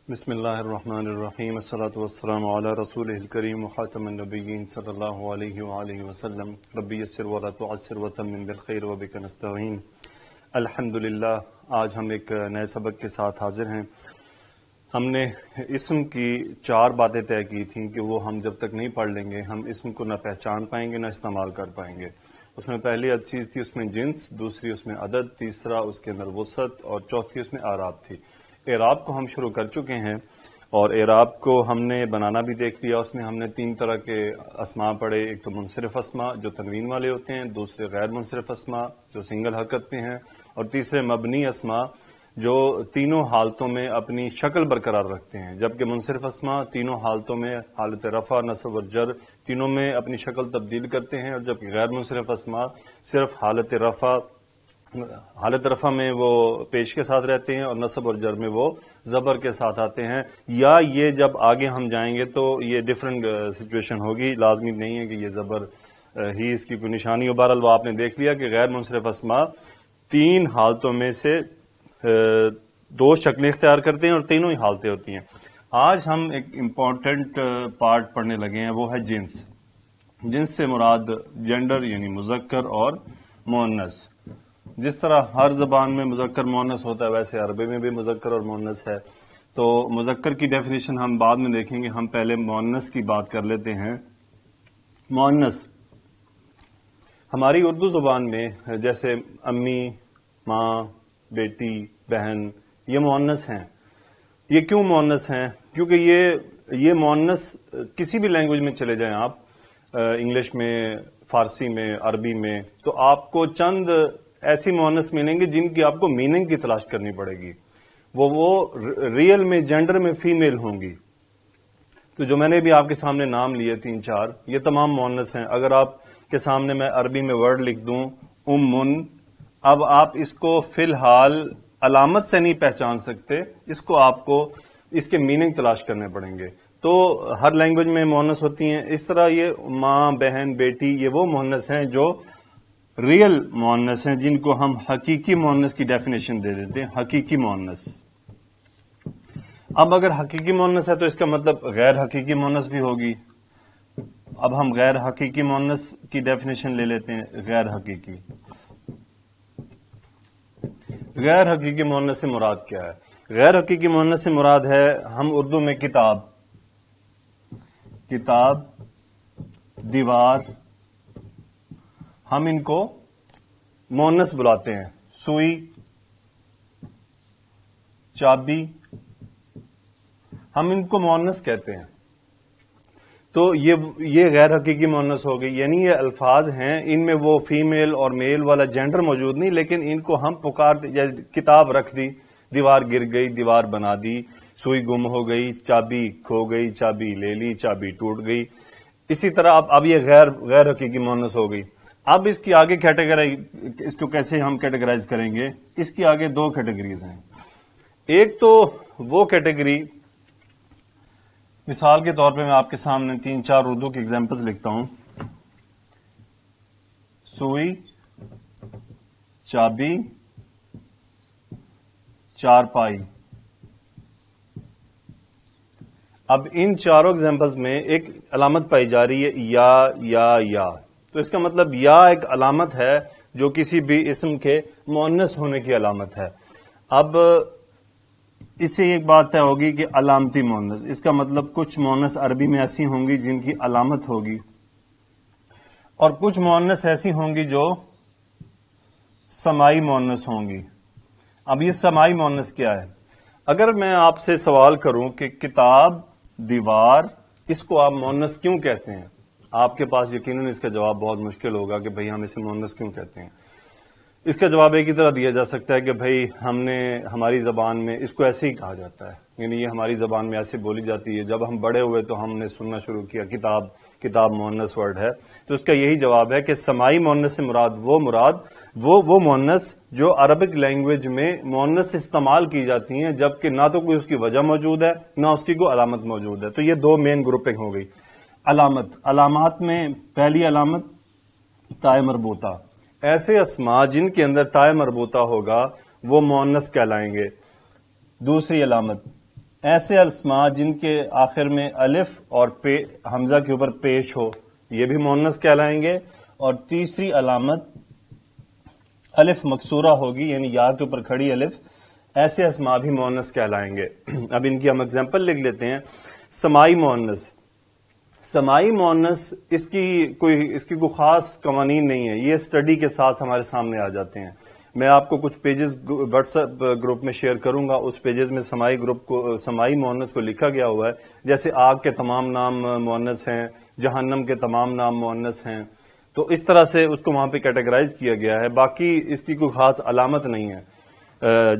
بسم اللہ الرحمن الرحیم الصلاۃ والسلام علی رسول الکریم وخاتم النبیین صلی اللہ علیہ وآلہ وسلم ربی یسر ولا تعسر وتمم بالخیر وبک نستعین۔ الحمدللہ، آج ہم ایک نئے سبق کے ساتھ حاضر ہیں۔ ہم نے اسم کی 4 باتیں طے کی تھیں کہ وہ ہم جب تک نہیں پڑھ لیں گے ہم اسم کو نہ پہچان پائیں گے نہ استعمال کر پائیں گے۔ اس میں پہلی چیز تھی اس میں جنس، دوسری اس میں عدد، تیسرا اس کے اندر وسعت اور چوتھی اس میں اعراب تھی۔ اعراب کو ہم شروع کر چکے ہیں اور اعراب کو ہم نے بنانا بھی دیکھ لیا۔ اس میں ہم نے 3 طرح کے اسماء پڑھے، ایک تو منصرف اسماء جو تنوین والے ہوتے ہیں، دوسرے غیر منصرف اسماء جو سنگل حرکت پہ ہیں، اور تیسرے مبنی اسماء جو تینوں حالتوں میں اپنی شکل برقرار رکھتے ہیں، جبکہ منصرف اسماء تینوں حالتوں میں حالت رفع، نصب اور جر تینوں میں اپنی شکل تبدیل کرتے ہیں، اور جبکہ غیر منصرف اسماء صرف حالت رفع میں وہ پیش کے ساتھ رہتے ہیں اور نصب اور جر میں وہ زبر کے ساتھ آتے ہیں، یا یہ جب آگے ہم جائیں گے تو یہ ڈیفرنٹ سچویشن ہوگی، لازمی نہیں ہے کہ یہ زبر ہی اس کی کوئی نشانی ہو۔ بہرحال وہ آپ نے دیکھ لیا کہ غیر منصرف اسماء 3 حالتوں میں سے 2 شکلیں اختیار کرتے ہیں اور تینوں ہی حالتیں ہوتی ہیں۔ آج ہم ایک امپورٹنٹ پارٹ پڑھنے لگے ہیں، وہ ہے جنس۔ جنس سے مراد جینڈر یعنی مذکر اور مؤنث۔ جس طرح ہر زبان میں مذکر مؤنث ہوتا ہے ویسے عربی میں بھی مذکر اور مؤنث ہے۔ تو مذکر کی ڈیفینیشن ہم بعد میں دیکھیں گے، ہم پہلے مؤنث کی بات کر لیتے ہیں۔ مؤنث ہماری اردو زبان میں جیسے امی، ماں، بیٹی، بہن، یہ مؤنث ہیں۔ یہ کیوں مؤنث ہیں؟ کیونکہ یہ مؤنث کسی بھی لینگویج میں چلے جائیں آپ، انگلش میں، فارسی میں، عربی میں، تو آپ کو چند ایسی مؤنث ملیں گے جن کی آپ کو میننگ کی تلاش کرنی پڑے گی، وہ ریئل میں جینڈر میں فیمیل ہوں گی۔ تو جو میں نے بھی آپ کے سامنے نام لیے 3-4، یہ تمام مؤنث ہیں۔ اگر آپ کے سامنے میں عربی میں ورڈ لکھ دوں امن، اب آپ اس کو فی الحال علامت سے نہیں پہچان سکتے، اس کو آپ کو اس کے میننگ تلاش کرنے پڑیں گے۔ تو ہر لینگویج میں مؤنث ہوتی ہیں۔ اس طرح یہ ماں، بہن، بیٹی، یہ وہ مؤنث ہیں جو ریئل مؤنث ہیں، جن کو ہم حقیقی مؤنث کی ڈیفینیشن دے دیتے ہیں، حقیقی مؤنث۔ اب اگر حقیقی مؤنث ہے تو اس کا مطلب غیر حقیقی مؤنث بھی ہوگی۔ اب ہم غیر حقیقی مؤنث کی ڈیفینیشن لے لیتے ہیں۔ غیر حقیقی مؤنث سے مراد کیا ہے؟ غیر حقیقی مؤنث سے مراد ہے، ہم اردو میں کتاب، دیوار، ہم ان کو مؤنث بلاتے ہیں۔ سوئی، چابی، ہم ان کو مؤنث کہتے ہیں۔ تو یہ غیر حقیقی مؤنث ہو گئی، یعنی یہ الفاظ ہیں، ان میں وہ فیمیل اور میل والا جینڈر موجود نہیں، لیکن ان کو ہم پکارتے، کتاب رکھ دی، دیوار گر گئی، دیوار بنا دی، سوئی گم ہو گئی، چابی کھو گئی، چابی لے لی، چابی ٹوٹ گئی۔ اسی طرح اب یہ غیر حقیقی مؤنث ہو گئی۔ اب اس کی آگے اس کو کیسے ہم کیٹیگرائز کریں گے؟ اس کی آگے 2 کیٹیگریز ہیں۔ ایک تو وہ کیٹیگری، مثال کے طور پہ میں آپ کے سامنے 3-4 اردو کی ایگزامپلز لکھتا ہوں۔ سوئی، چابی، چارپائی۔ اب ان چاروں ایگزامپلز میں ایک علامت پائی جا رہی ہے یا۔ تو اس کا مطلب یا ایک علامت ہے جو کسی بھی اسم کے مؤنث ہونے کی علامت ہے۔ اب اس سے ایک بات طے ہوگی کہ علامتی مؤنث، اس کا مطلب کچھ مؤنث عربی میں ایسی ہوں گی جن کی علامت ہوگی، اور کچھ مؤنث ایسی ہوں گی جو سمائی مؤنث ہوں گی۔ اب یہ سمائی مؤنث کیا ہے؟ اگر میں آپ سے سوال کروں کہ کتاب، دیوار، اس کو آپ مؤنث کیوں کہتے ہیں، آپ کے پاس یقیناً اس کا جواب بہت مشکل ہوگا کہ بھئی ہم اسے مؤنث کیوں کہتے ہیں۔ اس کا جواب ایک ہی طرح دیا جا سکتا ہے کہ بھئی ہماری زبان میں اس کو ایسے ہی کہا جاتا ہے، یعنی یہ ہماری زبان میں ایسے بولی جاتی ہے۔ جب ہم بڑے ہوئے تو ہم نے سننا شروع کیا کتاب مؤنث ورڈ ہے، تو اس کا یہی جواب ہے کہ سمائی مؤنث سے مراد وہ مؤنث جو عربک لینگویج میں مؤنث استعمال کی جاتی ہیں، جبکہ نہ تو کوئی اس کی وجہ موجود ہے نہ اس کی کوئی علامت موجود ہے۔ تو یہ 2 مین گروپنگ ہو گئی۔ علامات میں پہلی علامت تائے مربوطہ، ایسے اسماء جن کے اندر تائے مربوطہ ہوگا وہ مؤنث کہلائیں گے۔ دوسری علامت ایسے اسماء جن کے آخر میں الف اور حمزہ کے اوپر پیش ہو، یہ بھی مؤنث کہلائیں گے. اور تیسری علامت الف مکسورہ ہوگی، یعنی یا کے اوپر کھڑی الف، ایسے اسماء بھی مؤنث کہلائیں گے. اب ان کی ہم اگزامپل لکھ لیتے ہیں. سمائی مؤنث. سمائی مؤنث اس کی کوئی خاص قوانین نہیں ہے، یہ اسٹڈی کے ساتھ ہمارے سامنے آ جاتے ہیں. میں آپ کو کچھ پیجز واٹس ایپ گروپ میں شیئر کروں گا، اس پیجز میں سمائی مؤنث کو لکھا گیا ہوا ہے. جیسے آگ کے تمام نام مؤنث ہیں، جہنم کے تمام نام مؤنث ہیں، تو اس طرح سے اس کو وہاں پہ کیٹیگرائز کیا گیا ہے. باقی اس کی کوئی خاص علامت نہیں ہے.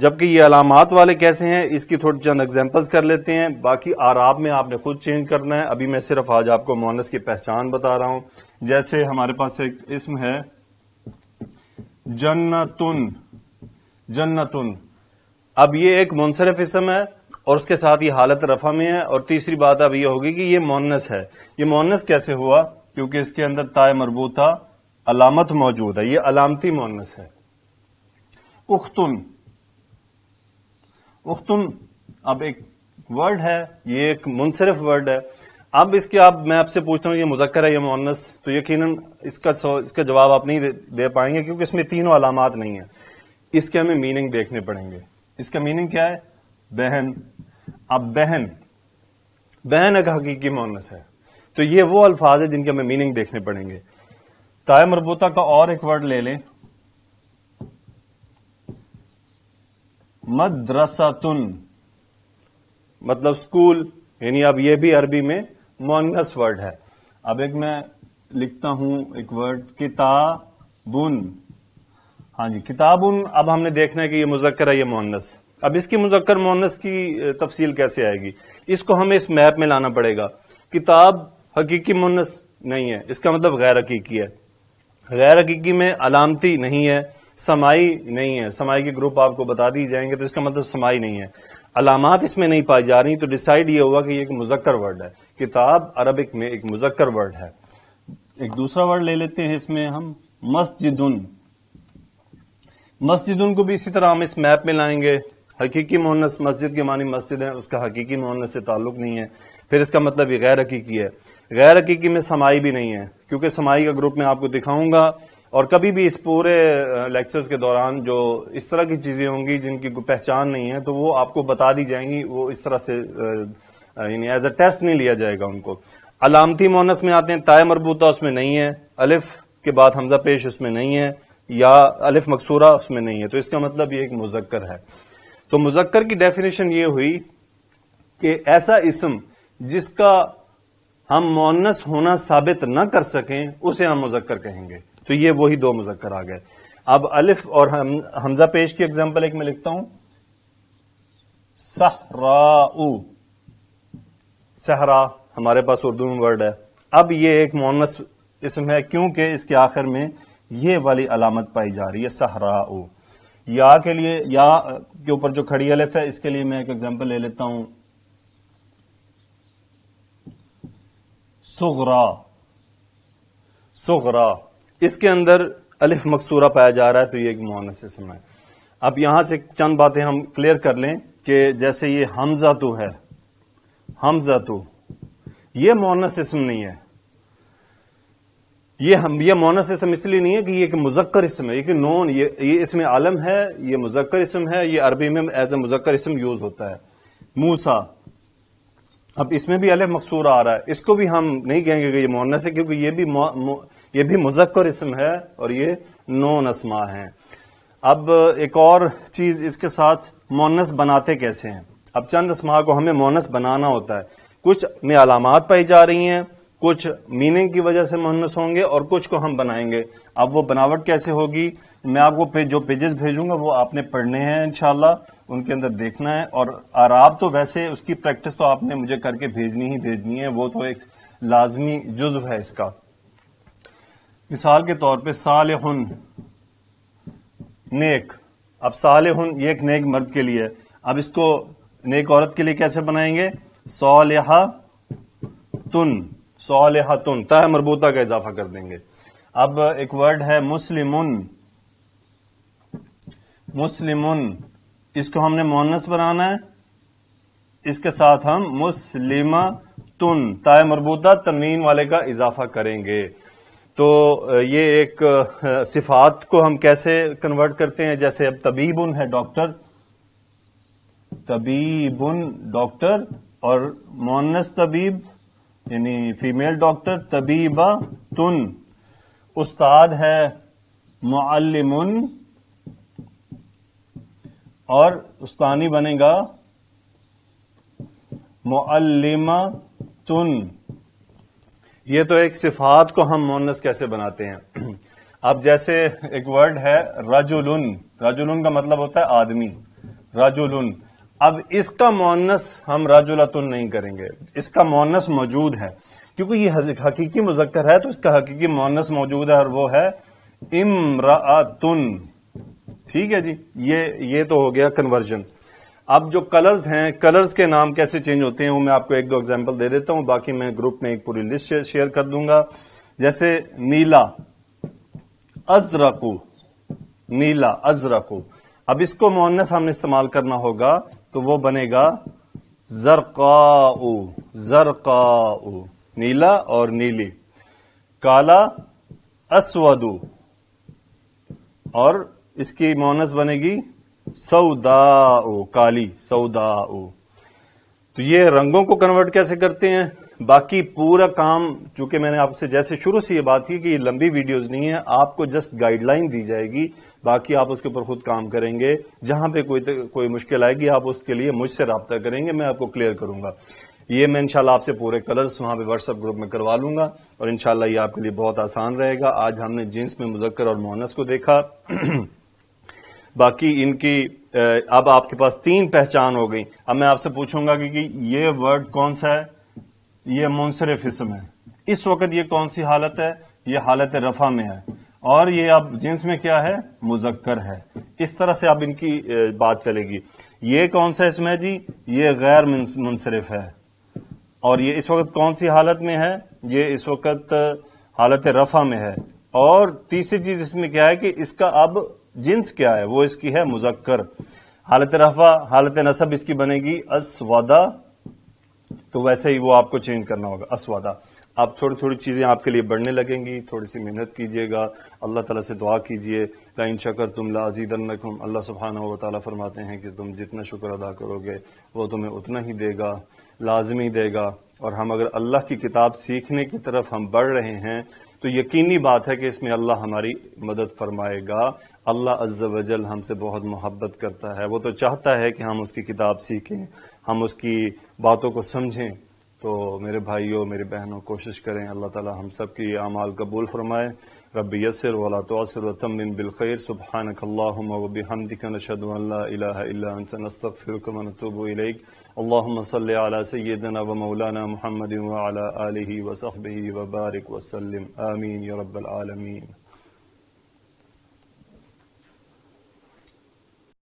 جبکہ یہ علامات والے کیسے ہیں اس کی تھوڑی چند ایگزامپلس کر لیتے ہیں. باقی آراب میں آپ نے خود چینج کرنا ہے. ابھی میں صرف آج آپ کو مؤنث کی پہچان بتا رہا ہوں. جیسے ہمارے پاس ایک اسم ہے جنتن. جنتن اب یہ ایک منصرف اسم ہے اور اس کے ساتھ یہ حالت رفع میں ہے. اور تیسری بات اب یہ ہوگی کہ یہ مؤنث ہے. یہ مؤنث کیسے ہوا؟ کیونکہ اس کے اندر تائے مربوطہ علامت موجود ہے، یہ علامتی مؤنث ہے. اختن. اختن اب ایک ورڈ ہے، یہ ایک منصرف ورڈ ہے. اب اس کے میں آپ سے پوچھتا ہوں یہ مذکر ہے یا مؤنث، تو یقیناً اس کا جواب آپ نہیں دے پائیں گے کیونکہ اس میں تینوں علامات نہیں ہیں. اس کے ہمیں میننگ دیکھنے پڑیں گے. اس کا میننگ کیا ہے؟ بہن. اب بہن ایک حقیقی مؤنث ہے. تو یہ وہ الفاظ ہیں جن کے ہمیں میننگ دیکھنے پڑیں گے. تائے مربوطہ کا اور ایک ورڈ لے لیں، مدرستن، مطلب اسکول، یعنی اب یہ بھی عربی میں مؤنث ورڈ ہے. اب ایک میں لکھتا ہوں ایک ورڈ کتابن. ہاں جی کتابن. اب ہم نے دیکھنا ہے کہ یہ مذکر ہے یہ مؤنث. اب اس کی مذکر مؤنث کی تفصیل کیسے آئے گی؟ اس کو ہمیں اس میپ میں لانا پڑے گا. کتاب حقیقی مؤنث نہیں ہے، اس کا مطلب غیر حقیقی ہے. غیر حقیقی میں علامتی نہیں ہے، سمائی نہیں ہے. سمائی کے گروپ آپ کو بتا دی جائیں گے تو اس کا مطلب سمائی نہیں ہے. علامات اس میں نہیں پائی جا رہی، تو ڈیسائیڈ یہ ہوا کہ یہ ایک مذکر ورڈ ہے. کتاب عربک میں ایک مذکر ورڈ ہے. ایک دوسرا ورڈ لے لیتے ہیں اس میں ہم، مسجدن. مسجدن کو بھی اسی طرح ہم اس میپ میں لائیں گے. حقیقی مؤنث، مسجد کے معنی مسجد ہے، اس کا حقیقی مؤنث سے تعلق نہیں ہے. پھر اس کا مطلب یہ غیر حقیقی ہے. غیر حقیقی میں سمائی بھی نہیں ہے، کیونکہ سمائی کا گروپ میں آپ کو دکھاؤں گا. اور کبھی بھی اس پورے لیکچرز کے دوران جو اس طرح کی چیزیں ہوں گی جن کی کوئی پہچان نہیں ہے تو وہ آپ کو بتا دی جائیں گی. وہ اس طرح سے یعنی ایز اے ٹیسٹ نہیں لیا جائے گا ان کو. علامتی مؤنث میں آتے ہیں، تائے مربوطہ اس میں نہیں ہے، الف کے بعد حمزہ پیش اس میں نہیں ہے، یا الف مکسورہ اس میں نہیں ہے. تو اس کا مطلب یہ ایک مذکر ہے. تو مذکر کی ڈیفینیشن یہ ہوئی کہ ایسا اسم جس کا ہم مؤنث ہونا ثابت نہ کر سکیں اسے ہم مذکر کہیں گے. تو یہ وہی دو مذکر آ گئے. اب الف اور حمزہ پیش کی ایگزامپل ایک میں لکھتا ہوں، صحراء. صحرا ہمارے پاس اردو میں ورڈ ہے. اب یہ ایک مؤنث اسم ہے کیونکہ اس کے آخر میں یہ والی علامت پائی جا رہی ہے، صحراء. یا کے لیے، یا کے اوپر جو کھڑی الف ہے، اس کے لیے میں ایک ایگزامپل لے لیتا ہوں، صغرا. صغرا اس کے اندر الف مکسورہ پایا جا رہا ہے، تو یہ ایک مؤنث اسم ہے. اب یہاں سے چند باتیں ہم کلیئر کر لیں کہ جیسے یہ حمزہ تو ہے، حمزہ تو یہ مؤنث اسم نہیں ہے. یہ مؤنث اسم اس لیے نہیں ہے کہ یہ ایک مذکر اسم ہے، یہ نون، یہ اسم عالم ہے، یہ مذکر اسم ہے، یہ عربی میں ایز اے مذکر اسم یوز ہوتا ہے. موسیٰ، اب اس میں بھی الف مکسورہ آ رہا ہے، اس کو بھی ہم نہیں کہیں گے کہ یہ مؤنث ہے کیونکہ یہ بھی مذکر اسم ہے اور یہ نون اسماء ہیں. اب ایک اور چیز اس کے ساتھ، مؤنث بناتے کیسے ہیں؟ اب چند اسماء کو ہمیں مؤنث بنانا ہوتا ہے. کچھ میں علامات پائی جا رہی ہیں، کچھ میننگ کی وجہ سے مؤنث ہوں گے اور کچھ کو ہم بنائیں گے. اب وہ بناوٹ کیسے ہوگی؟ میں آپ کو جو پیجز بھیجوں گا وہ آپ نے پڑھنے ہیں انشاءاللہ، ان کے اندر دیکھنا ہے. اور اعراب تو ویسے اس کی پریکٹس تو آپ نے مجھے کر کے بھیجنی ہے، وہ تو ایک لازمی جزو ہے اس کا. مثال کے طور پہ صالحن، نیک. اب صالحن یہ ایک نیک مرد کے لیے. اب اس کو نیک عورت کے لیے کیسے بنائیں گے؟ صالحتن، صالحتن، تا مربوطہ کا اضافہ کر دیں گے. اب ایک ورڈ ہے مسلمن. مسلمن اس کو ہم نے مؤنث بنانا ہے اس کے ساتھ ہم مسلمتن تائے مربوطہ تنوین والے کا اضافہ کریں گے. تو یہ ایک صفات کو ہم کیسے کنورٹ کرتے ہیں، جیسے اب طبیبن ہے ڈاکٹر، طبیبن ڈاکٹر، اور مؤنث طبیب یعنی فیمیل ڈاکٹر طبیبہ تن. استاد ہے معلمن، اور استانی بنے گا معلمہ تن. یہ تو ایک صفات کو ہم مؤنث کیسے بناتے ہیں. اب جیسے ایک ورڈ ہے رجلن، رجلن کا مطلب ہوتا ہے آدمی، رجلن. اب اس کا مؤنث ہم رجلتن نہیں کریں گے، اس کا مؤنث موجود ہے کیونکہ یہ حقیقی مذکر ہے تو اس کا حقیقی مؤنث موجود ہے، اور وہ ہے امرأتن. ٹھیک ہے جی، یہ تو ہو گیا کنورژن. اب جو کلرز ہیں، کلرز کے نام کیسے چینج ہوتے ہیں وہ میں آپ کو ایک دو ایگزامپل دے دیتا ہوں، باقی میں گروپ میں ایک پوری لسٹ شیئر کر دوں گا. جیسے نیلا، ازرقو، نیلا ازرقو. اب اس کو مؤنث ہم نے استعمال کرنا ہوگا تو وہ بنے گا زرقاء، زرقاء، نیلا اور نیلی. کالا اسود، اور اس کی مؤنث بنے گی سوداء، کالی، سوداء. تو یہ رنگوں کو کنورٹ کیسے کرتے ہیں. باقی پورا کام چونکہ میں نے آپ سے جیسے شروع سے یہ بات کی کہ یہ لمبی ویڈیوز نہیں ہے، آپ کو جسٹ گائیڈ لائن دی جائے گی، باقی آپ اس کے اوپر خود کام کریں گے. جہاں پہ کوئی مشکل آئے گی آپ اس کے لیے مجھ سے رابطہ کریں گے، میں آپ کو کلیئر کروں گا. یہ میں انشاءاللہ آپ سے پورے کلرز وہاں پہ واٹس ایپ گروپ میں کروا لوں گا، اور انشاءاللہ یہ آپ کے لیے بہت آسان رہے گا. آج ہم نے جنس میں مذکر اور مؤنث کو دیکھا. باقی ان کی اب آپ کے پاس 3 پہچان ہو گئی. اب میں آپ سے پوچھوں گا کہ یہ ورڈ کون سا ہے. یہ منصرف اسم ہے. اس وقت یہ کون سی حالت ہے، یہ حالت رفع میں ہے، اور یہ اب جنس میں کیا ہے، مذکر ہے. اس طرح سے اب ان کی بات چلے گی. یہ کون سا اسم ہے جی، یہ غیر منصرف ہے، اور یہ اس وقت کون سی حالت میں ہے، یہ اس وقت حالت رفع میں ہے. اور تیسری چیز اس میں کیا ہے کہ اس کا اب جنس کیا ہے، وہ اس کی ہے مذکر. حالت رفع، حالت نصب اس کی بنے گی اسودا، تو ویسے ہی وہ آپ کو چینج کرنا ہوگا اسودا. اب تھوڑی تھوڑی چیزیں آپ کے لیے بڑھنے لگیں گی، تھوڑی سی محنت کیجیے گا، اللہ تعالیٰ سے دعا کیجیے. لئن شکرتم لازیدنکم، اللہ سبحانہ و تعالیٰ فرماتے ہیں کہ تم جتنا شکر ادا کرو گے وہ تمہیں اتنا ہی دے گا، لازمی دے گا. اور ہم اگر اللہ کی کتاب سیکھنے کی طرف ہم بڑھ رہے ہیں تو یقینی بات ہے کہ اس میں اللہ ہماری مدد فرمائے گا. اللہ عز و جل ہم سے بہت محبت کرتا ہے، وہ تو چاہتا ہے کہ ہم اس کی کتاب سیکھیں، ہم اس کی باتوں کو سمجھیں. تو میرے بھائیوں، میری بہنوں، کوشش کریں اللہ تعالی ہم سب کی اعمال قبول فرمائے. رب یسر ولا تعسر وتمم بالخیر. سبحانک اللہم وبحمدک، نشہد ان لا الہ الا انت، نستغفرک ونتوب الیک. اللہم صلی علی سیدنا و مولانا محمد وعلی آلہ وصحبہ وبارک وسلم. آمین یا رب العالمین.